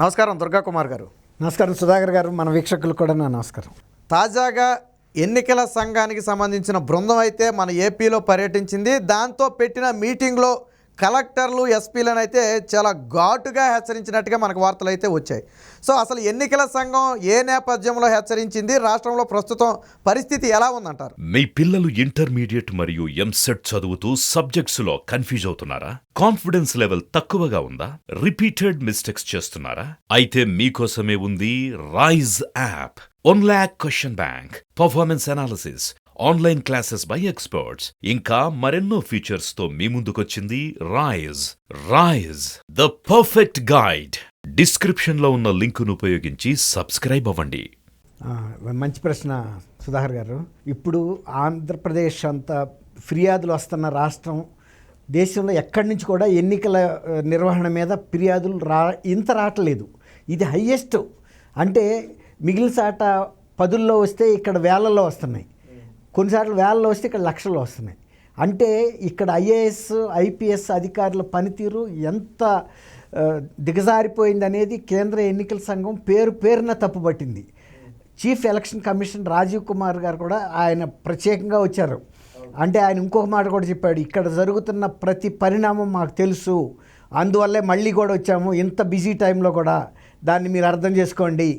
నమస్కారం దుర్గా కుమార్ గారు. నమస్కారం సుధాకర్ గారు, మన వీక్షకులు కూడా నా నమస్కారం. తాజాగా ఎన్నికల సంఘానికి సంబంధించిన బృందం అయితే మన ఏపీలో పర్యటించింది. దాంతో పెట్టిన మీటింగ్లో కలెక్టర్లు ఎస్పీలను అయితే చాలా ఘాటుగా హెచ్చరించినట్టుగా మనకు వార్తలు అయితే వచ్చాయి. సో అసలు ఎన్నికల సంఘం ఏ నేపథ్యంలో హెచ్చరించింది, రాష్ట్రంలో ప్రస్తుతం పరిస్థితి ఎలా ఉందంటారు? మీ పిల్లలు ఇంటర్మీడియట్ మరియు ఎంసెట్ చదువుతూ సబ్జెక్ట్స్ లో కన్ఫ్యూజ్ అవుతున్నారా? కాన్ఫిడెన్స్ లెవెల్ తక్కువగా ఉందా? రిపీటెడ్ మిస్టేక్స్ చేస్తున్నారా? అయితే మీకోసమే ఉంది Rise app. 1 lakh question bank, performance analysis, online classes by experts, ఇంకా మరెన్నో ఫీచర్స్ తో మీ ముందుకొచ్చింది Rise the perfect guide. Description లో ఉన్న లింకును ఉపయోగించి సబ్స్క్రైబ్ అవ్వండి. మంచి ప్రశ్న సుధాకర్ గారు. ఇప్పుడు ఆంధ్రప్రదేశ్ అంత ఫిర్యాదులు వస్తున్న రాష్ట్రం. దేశంలో ఎక్కడి నుంచి కూడా ఎన్నికల నిర్వహణ మీద ఫిర్యాదులు ఇంత రావట్లేదు. ఇది హయ్యెస్ట్. అంటే మిగిలిన సాట 10ల్లో వస్తే ఇక్కడ వేలల్లో వస్తున్నాయి, కొన్నిసార్లు వేలలో వస్తే ఇక్కడ లక్షల్లో వస్తున్నాయి. అంటే ఇక్కడ ఐఏఎస్ ఐపీఎస్ అధికారుల పనితీరు ఎంత దిగజారిపోయింది అనేది కేంద్ర ఎన్నికల సంఘం పేరున తప్పుపట్టింది. Chief election commission Rajiv Kumar garu కూడా ఆయన ప్రత్యేకంగా వచ్చారు. అంటే ఆయన ఇంకొక మాట కూడా చెప్పాడు, ఇక్కడ జరుగుతున్న ప్రతి పరిణామం మాకు తెలుసు, అందువల్లే మళ్ళీ కూడా వచ్చాము, ఇంత బిజీ టైంలో కూడా దాన్ని మీరు అర్థం చేసుకోండి.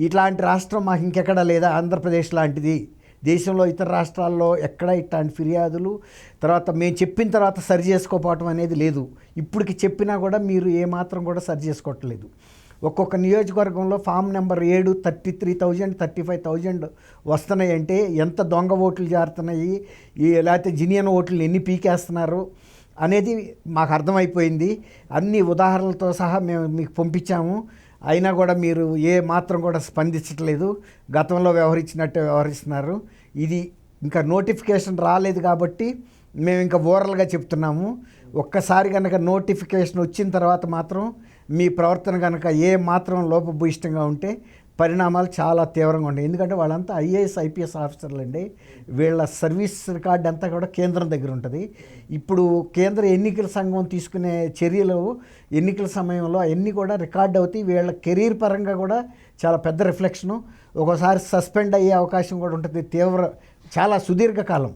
ఇట్లాంటి రాష్ట్రం మాకు ఇంకెక్కడా లేదా, ఆంధ్రప్రదేశ్ లాంటిది. దేశంలో ఇతర రాష్ట్రాల్లో ఎక్కడ ఇట్లాంటి ఫిర్యాదులు తర్వాత మేము చెప్పిన తర్వాత సరి చేసుకోపోవటం అనేది లేదు. ఇప్పటికి చెప్పినా కూడా మీరు ఏమాత్రం కూడా సరి చేసుకోవట్లేదు. ఒక్కొక్క నియోజకవర్గంలో ఫామ్ నెంబర్ 7 33,000 35,000 వస్తున్నాయి. అంటే ఎంత దొంగ ఓట్లు జారుతున్నాయి, లేకపోతే జినియన్ ఓట్లు ఎన్ని పీకేస్తున్నారు అనేది మాకు అర్థమైపోయింది. అన్ని ఉదాహరణలతో సహా మేము మీకు పంపించాము. అయినా కూడా మీరు ఏ మాత్రం కూడా స్పందించట్లేదు. గతంలో వ్యవహరించినట్టే వ్యవహరిస్తున్నారు. ఇది ఇంకా నోటిఫికేషన్ రాలేదు కాబట్టి మేము ఇంకా ఓరల్గా చెప్తున్నాము. ఒక్కసారి కనుక నోటిఫికేషన్ వచ్చిన తర్వాత మాత్రం మీ ప్రవర్తన కనుక ఏ మాత్రం లోపభూయిష్టంగా ఉంటే పరిణామాలు చాలా తీవ్రంగా ఉంటాయి. ఎందుకంటే వాళ్ళంతా ఐఏఎస్ ఐపీఎస్ ఆఫీసర్లు అండి. వీళ్ళ సర్వీస్ రికార్డ్ అంతా కూడా కేంద్రం దగ్గర ఉంటుంది. ఇప్పుడు కేంద్ర ఎన్నికల సంఘం తీసుకునే చర్యలు ఎన్నికల సమయంలో అవన్నీ కూడా రికార్డ్ అవుతాయి. వీళ్ళ కెరీర్ పరంగా కూడా చాలా పెద్ద రిఫ్లెక్షను. ఒక్కోసారి సస్పెండ్ అయ్యే అవకాశం కూడా ఉంటుంది. చాలా సుదీర్ఘకాలం.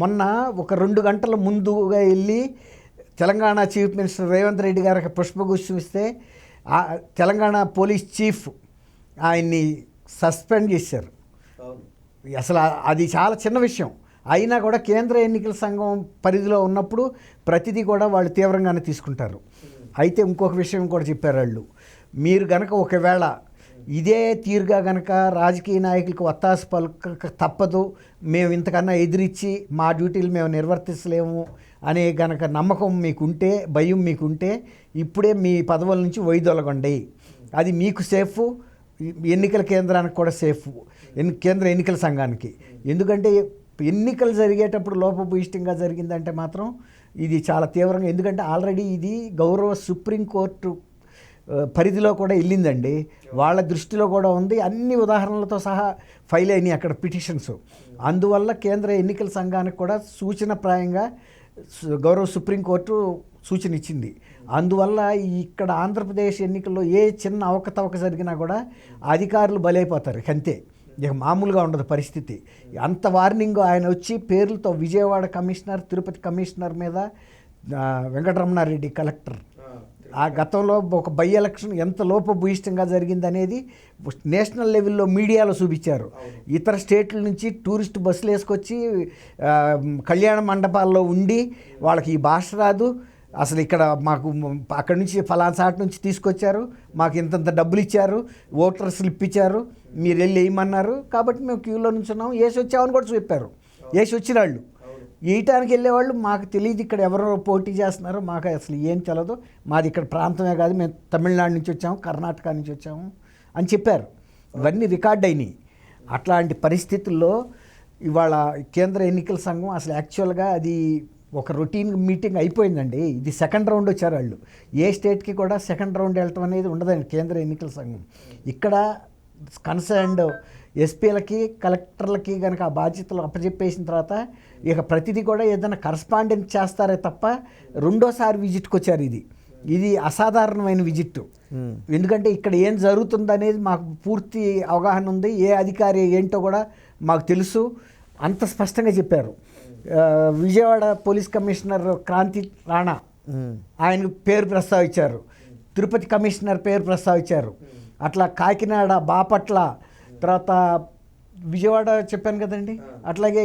మొన్న ఒక 2 గంటల ముందుగా వెళ్ళి తెలంగాణ చీఫ్ మినిస్టర్ రేవంత్ రెడ్డి గారికి పుష్పగుచ్చం ఇస్తే తెలంగాణ పోలీస్ చీఫ్ ఆయన్ని సస్పెండ్ చేశారు. అసలు అది చాలా చిన్న విషయం. అయినా కూడా కేంద్ర ఎన్నికల సంఘం పరిధిలో ఉన్నప్పుడు ప్రతిదీ కూడా వాళ్ళు తీవ్రంగానే తీసుకుంటారు. అయితే ఇంకొక విషయం కూడా చెప్పారు వాళ్ళు, మీరు గనక ఒకవేళ ఇదే తీరుగా గనక రాజకీయ నాయకులకు ఒత్తాసు పలక తప్పదు, మేము ఇంతకన్నా ఎదిరించి మా డ్యూటీలు మేము నిర్వర్తించలేము అనే గనక నమ్మకం మీకుంటే, భయం మీకుంటే ఇప్పుడే మీ పదవుల నుంచి వైదొలగండి. అది మీకు సేఫ్, ఎన్నికల కేంద్రానికి కూడా సేఫ్, కేంద్ర ఎన్నికల సంఘానికి. ఎందుకంటే ఎన్నికలు జరిగేటప్పుడు లోపభూయిష్టంగా జరిగిందంటే మాత్రం ఇది చాలా తీవ్రంగా. ఎందుకంటే ఆల్రెడీ ఇది గౌరవ సుప్రీంకోర్టు పరిధిలో కూడా వెళ్ళిందండి. వాళ్ళ దృష్టిలో కూడా ఉంది. అన్ని ఉదాహరణలతో సహా ఫైల్ అయినాయి అక్కడ పిటిషన్స్. అందువల్ల కేంద్ర ఎన్నికల సంఘానికి కూడా సూచనప్రాయంగా గౌరవ సుప్రీంకోర్టు సూచన ఇచ్చింది. అందువల్ల ఇక్కడ ఆంధ్రప్రదేశ్ ఎన్నికల్లో ఏ చిన్న అవకతవక జరిగినా కూడా అధికారులు బలైపోతారు. అంతే, ఇక మామూలుగా ఉండదు పరిస్థితి. అంత వార్నింగ్ ఆయన వచ్చి పేర్లతో విజయవాడ కమిషనర్, తిరుపతి కమిషనర్ మీద వెంకటరమణారెడ్డి కలెక్టర్, ఆ గతంలో ఒక బై ఎలక్షన్ ఎంత లోపభూయిష్టంగా జరిగిందనేది నేషనల్ లెవెల్లో మీడియాలో చూపించారు. ఇతర స్టేట్ల నుంచి టూరిస్ట్ బస్సులు వేసుకొచ్చి కళ్యాణ మండపాల్లో ఉండి వాళ్ళకి ఈ భాష రాదు, అసలు ఇక్కడ మాకు అక్కడి నుంచి ఫలానా సాటి నుంచి తీసుకొచ్చారు, మాకు ఇంతంత డబ్బులు ఇచ్చారు, ఓటర్ స్లిప్ ఇచ్చారు, మీరు వెళ్ళి వేయమన్నారు కాబట్టి మేము క్యూలో నుంచున్నాం, వేసి వచ్చామని కూడా చెప్పారు. వేసి వచ్చిన వాళ్ళు వేయటానికి వెళ్ళేవాళ్ళు మాకు తెలియదు ఇక్కడ ఎవరో పోటీ చేస్తున్నారో, మాకు అసలు ఏం తెలదు, మాది ఇక్కడ ప్రాంతమే కాదు, మేము తమిళనాడు నుంచి వచ్చాము, కర్ణాటక నుంచి వచ్చాము అని చెప్పారు. ఇవన్నీ రికార్డ్ అయినాయి. అట్లాంటి పరిస్థితుల్లో ఇవాళ కేంద్ర ఎన్నికల సంఘం అసలు యాక్చువల్గా అది ఒక రొటీన్ మీటింగ్ అయిపోయిందండి. ఇది సెకండ్ రౌండ్ వచ్చారు వాళ్ళు. ఏ స్టేట్కి కూడా సెకండ్ రౌండ్ వెళ్ళటం అనేది ఉండదండి కేంద్ర ఎన్నికల సంఘం. ఇక్కడ కన్సర్న్డ్ ఎస్పీలకి కలెక్టర్లకి కనుక ఆ బాధ్యతలు అప్పచెప్పేసిన తర్వాత ఇక ప్రతిదీ కూడా ఏదైనా కరస్పాండెన్స్ చేస్తారే తప్ప రెండోసారి విజిట్కి వచ్చారు. ఇది ఇది అసాధారణమైన విజిట్. ఎందుకంటే ఇక్కడ ఏం జరుగుతుందనేది మాకు పూర్తి అవగాహన ఉంది. ఏ అధికారి ఏంటో కూడా మాకు తెలుసు. అంత స్పష్టంగా చెప్పారు. విజయవాడ పోలీస్ కమిషనర్ క్రాంతి రాణా ఆయన పేరు ప్రస్తావించారు. తిరుపతి కమిషనర్ పేరు ప్రస్తావించారు. అట్లా కాకినాడ, బాపట్ల, తర్వాత విజయవాడ చెప్పాను కదండి, అట్లాగే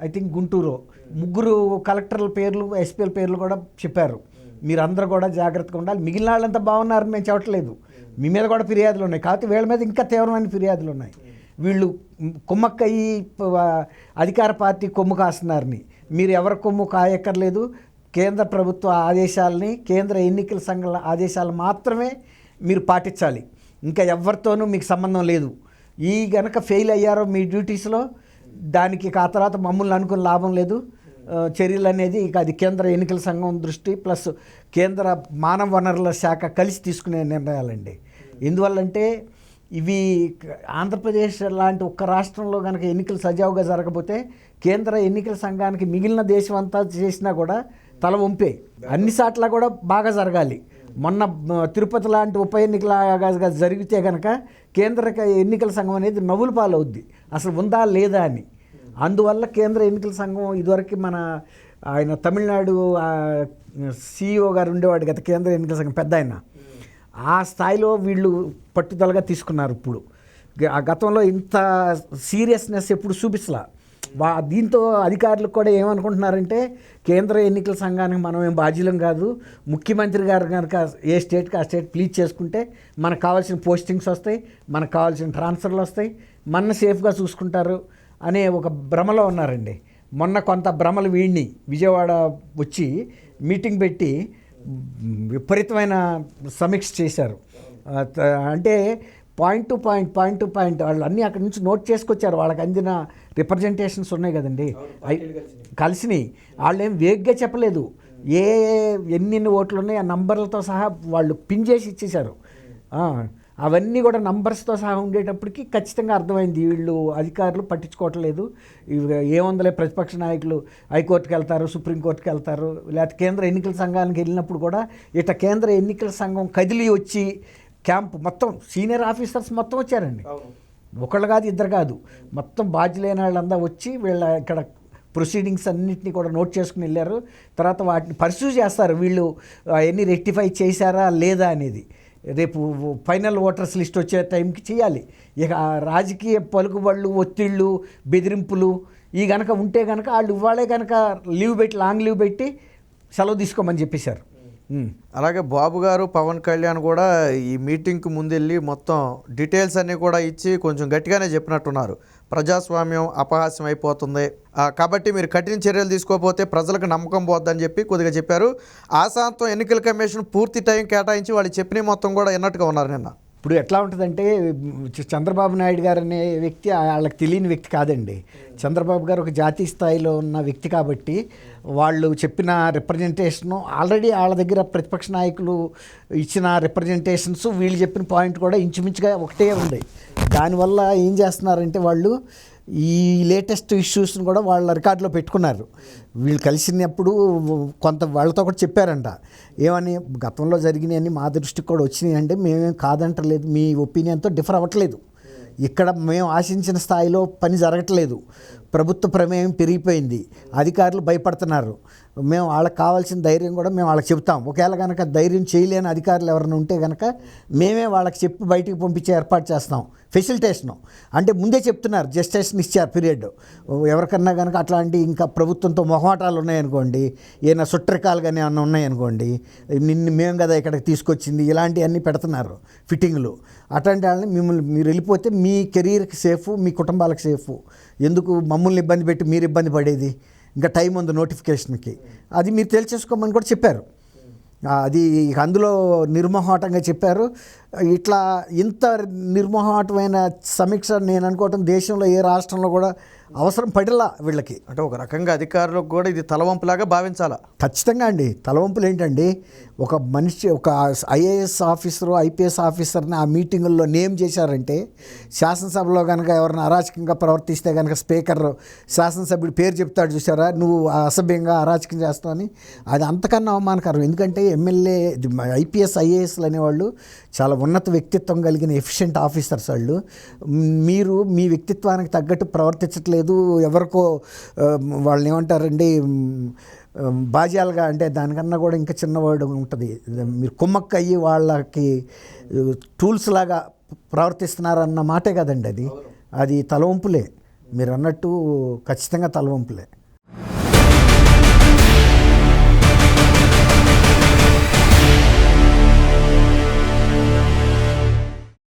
ఐ థింక్ గుంటూరు, ముగ్గురు కలెక్టర్ల పేర్లు, ఎస్పీల పేర్లు కూడా చెప్పారు. మీరందరూ కూడా జాగ్రత్తగా ఉండాలి. మిగిలిన వాళ్ళంతా బాగున్నారని మేము చెప్పట్లేదు. మీ మీద కూడా ఫిర్యాదులు ఉన్నాయి, కాకపోతే వీళ్ళ మీద ఇంకా తీవ్రమైన ఫిర్యాదులు ఉన్నాయి. వీళ్ళు కుమ్మక్కయ్యి అధికార పార్టీ కొమ్ము కాస్తున్నారని. మీరు ఎవరి కొమ్ము కాయక్కర్లేదు. కేంద్ర ప్రభుత్వ ఆదేశాలని, కేంద్ర ఎన్నికల సంఘాల ఆదేశాలు మాత్రమే మీరు పాటించాలి. ఇంకా ఎవరితోనూ మీకు సంబంధం లేదు. ఈ గనక ఫెయిల్ అయ్యారో మీ డ్యూటీస్లో, దానికి ఆ తర్వాత మమ్మల్ని అనుకుని లాభం లేదు. చర్యలు అనేది ఇక అది కేంద్ర ఎన్నికల సంఘం దృష్టి ప్లస్ కేంద్ర మానవ వనరుల శాఖ కలిసి తీసుకునే నిర్ణయాలండి. ఎందువల్లంటే ఇవి ఆంధ్రప్రదేశ్ లాంటి ఒక్క రాష్ట్రంలో కనుక ఎన్నికలు సజావుగా జరగకపోతే కేంద్ర ఎన్నికల సంఘానికి మిగిలిన దేశం అంతా చేసినా కూడా తల వంపే. అన్ని సాట్ల కూడా బాగా జరగాలి. మొన్న తిరుపతి లాంటి ఉప ఎన్నికలాగా జరిగితే కనుక కేంద్ర ఎన్నికల సంఘం అనేది నవ్వుల పాలవుద్ది, అసలు ఉందా లేదా అని. అందువల్ల కేంద్ర ఎన్నికల సంఘం ఇదివరకు ఆయన తమిళనాడు CEO గారు ఉండేవాడు గత కేంద్ర ఎన్నికల సంఘం పెద్ద ఆయన, ఆ స్థాయిలో వీళ్ళు పట్టుదలగా తీసుకున్నారు. ఇప్పుడు ఆ గతంలో ఇంత సీరియస్నెస్ ఎప్పుడు చూపించలా. దీంతో అధికారులకు కూడా ఏమనుకుంటున్నారంటే కేంద్ర ఎన్నికల సంఘానికి మనం ఏం బాధ్యులం కాదు, ముఖ్యమంత్రి గారు కనుక ఏ స్టేట్కి ఆ స్టేట్ ప్లీజ్ చేసుకుంటే మనకు కావాల్సిన పోస్టింగ్స్ వస్తాయి, మనకు కావాల్సిన ట్రాన్స్ఫర్లు వస్తాయి, మన సేఫ్గా చూసుకుంటారు అనే ఒక భ్రమలో ఉన్నారండి. మొన్న కొంత భ్రమలు వీడిని విజయవాడ వచ్చి మీటింగ్ పెట్టి విపరీతమైన సమీక్ష చేశారు. అంటే పాయింట్ టు పాయింట్ వాళ్ళు అన్నీ అక్కడి నుంచి నోట్ చేసుకొచ్చారు. వాళ్ళకి అందిన రిప్రజెంటేషన్స్ ఉన్నాయి కదండి, అవి కలిసినాయి. వాళ్ళు ఏం వేగ్గా చెప్పలేదు. ఎన్ని ఓట్లు ఉన్నాయి ఆ నంబర్లతో సహా వాళ్ళు పిన్ చేసి ఇచ్చేశారు. అవన్నీ కూడా నంబర్స్తో సహా ఉండేటప్పటికి ఖచ్చితంగా అర్థమైంది వీళ్ళు అధికారులు పట్టించుకోవట్లేదు. ఏముందలే ప్రతిపక్ష నాయకులు హైకోర్టుకి వెళ్తారు, సుప్రీంకోర్టుకి వెళ్తారు, లేకపోతే కేంద్ర ఎన్నికల సంఘానికి వెళ్ళినప్పుడు కూడా ఇట్లా కేంద్ర ఎన్నికల సంఘం కదిలి వచ్చి క్యాంపు మొత్తం సీనియర్ ఆఫీసర్స్ మొత్తం వచ్చారండి. ఒకళ్ళు కాదు, ఇద్దరు కాదు, మొత్తం బాధ్యులైన వాళ్ళంతా వచ్చి వీళ్ళ ఇక్కడ ప్రొసీడింగ్స్ అన్నింటినీ కూడా నోట్ చేసుకుని వెళ్ళారు. తర్వాత వాటిని పర్సూ చేస్తారు వీళ్ళు ఎన్ని రెక్టిఫై చేశారా లేదా అనేది. రేపు ఫైనల్ ఓటర్స్ లిస్ట్ వచ్చే టైంకి చేయాలి. ఇక రాజకీయ పలుకుబళ్ళు, ఒత్తిళ్ళు, బెదిరింపులు ఈ గనక ఉంటే కనుక వాళ్ళు ఇవ్వాలే కనుక లాంగ్ లీవ్ పెట్టి సెలవు తీసుకోమని చెప్పేశారు. అలాగే బాబు గారు, పవన్ కళ్యాణ్ కూడా ఈ మీటింగ్కి ముందెళ్ళి మొత్తం డీటెయిల్స్ అన్నీ కూడా ఇచ్చి కొంచెం గట్టిగానే చెప్పినట్టున్నారు. ప్రజాస్వామ్యం అపహాస్యం అయిపోతుంది కాబట్టి మీరు కఠిన చర్యలు తీసుకోకపోతే ప్రజలకు నమ్మకం పోద్దని చెప్పి కొద్దిగా చెప్పారు. ఆశాంతం ఎన్నికల కమిషన్ పూర్తి టైం కేటాయించి వాళ్ళు చెప్పిన మొత్తం కూడా విన్నట్టుగా ఉన్నారు నిన్న. ఇప్పుడు ఎట్లా ఉంటుందంటే చంద్రబాబు నాయుడు గారు అనే వ్యక్తి వాళ్ళకి తెలియని వ్యక్తి కాదండి. చంద్రబాబు గారు ఒక జాతీయ స్థాయిలో ఉన్న వ్యక్తి కాబట్టి వాళ్ళు చెప్పిన రిప్రజెంటేషను ఆల్రెడీ వాళ్ళ దగ్గర ప్రతిపక్ష నాయకులు ఇచ్చిన రిప్రజెంటేషన్స్ వీళ్ళు చెప్పిన పాయింట్ కూడా ఇంచుమించుగా ఒకటే ఉంది. దానివల్ల ఏం చేస్తున్నారంటే వాళ్ళు ఈ లేటెస్ట్ ఇష్యూస్ని కూడా వాళ్ళ రికార్డులో పెట్టుకున్నారు. వీళ్ళు కలిసినప్పుడు కొంత వాళ్ళతో కూడా చెప్పారంట, ఏమని గతంలో జరిగినాయని మా దృష్టికి కూడా వచ్చినాయి అంటే మేమేం కాదంటలేదు, మీ ఒపీనియన్తో డిఫర్ అవ్వట్లేదు, ఇక్కడ మేము ఆశించిన స్థాయిలో పని జరగట్లేదు, ప్రభుత్వ ప్రమేయం పెరిగిపోయింది, అధికారులు భయపడుతున్నారు, మేము వాళ్ళకి కావాల్సిన ధైర్యం కూడా మేము వాళ్ళకి చెప్తాం. ఒకవేళ కనుక ధైర్యం చేయలేని అధికారులు ఎవరైనా ఉంటే కనుక మేమే వాళ్ళకి చెప్పి బయటికి పంపించే ఏర్పాటు చేస్తాం. ఫెసిలిటేషను అంటే ముందే చెప్తున్నారు, జస్టిస్ని ఇచ్చారు పీరియడ్. ఎవరికన్నా కనుక అట్లాంటి ఇంకా ప్రభుత్వంతో మొహమాటాలు ఉన్నాయనుకోండి, ఏమైనా సుట్రికాలు కానీ ఏమన్నా ఉన్నాయనుకోండి, మేము కదా ఇక్కడికి తీసుకొచ్చింది, ఇలాంటివన్నీ పెడుతున్నారు ఫిట్టింగ్లు. అట్లాంటి వాళ్ళని మీరు వెళ్ళిపోతే మీ కెరీర్కి సేఫ్, మీ కుటుంబాలకు సేఫ్. ఎందుకు మమ్మల్ని ఇబ్బంది పెట్టి మీరు ఇబ్బంది పడేది, ఇంకా టైం ఉంది నోటిఫికేషన్కి, అది మీరు తెలిసేసుకోమని కూడా చెప్పారు. అది అందులో నిర్మోహాటంగా చెప్పారు. ఇట్లా ఇంత నిర్మోహాటమైన సమీక్ష నేను అనుకోవటం దేశంలో ఏ రాష్ట్రంలో కూడా అవసరం పడిలా వీళ్ళకి. అంటే ఒక రకంగా అధికారులకు కూడా ఇది తలవంపులాగా భావించాలా. ఖచ్చితంగా అండి. తలవంపులు ఏంటండి, ఒక మనిషి ఒక ఐఏఎస్ ఆఫీసరు ఐపీఎస్ ఆఫీసర్ని ఆ మీటింగుల్లో నేమ్ చేశారంటే, శాసనసభలో కనుక ఎవరైనా అరాచకంగా ప్రవర్తిస్తే కనుక స్పీకర్ శాసనసభ్యుడి పేరు చెప్తాడు చూసారా, నువ్వు అసభ్యంగా అరాచకం చేస్తావని, అది అంతకన్నా అవమానకరం. ఎందుకంటే ఎమ్మెల్యే ఐపీఎస్ ఐఏఎస్లు అనేవాళ్ళు చాలా ఉన్నత వ్యక్తిత్వం కలిగిన ఎఫిషియెంట్ ఆఫీసర్స్ వాళ్ళు. మీరు మీ వ్యక్తిత్వానికి తగ్గట్టు ప్రవర్తించట్లేదు, ఎవరికో వాళ్ళని ఏమంటారండి బాజ్యాలుగా, అంటే దానికన్నా కూడా ఇంకా చిన్న వర్డ్ ఉంటుంది, మీరు కుమ్మక్కయ్యి వాళ్ళకి టూల్స్ లాగా ప్రవర్తిస్తున్నారన్న మాటే కదండి అది. అది తలవంపులే, మీరు అన్నట్టు ఖచ్చితంగా తలవంపులే.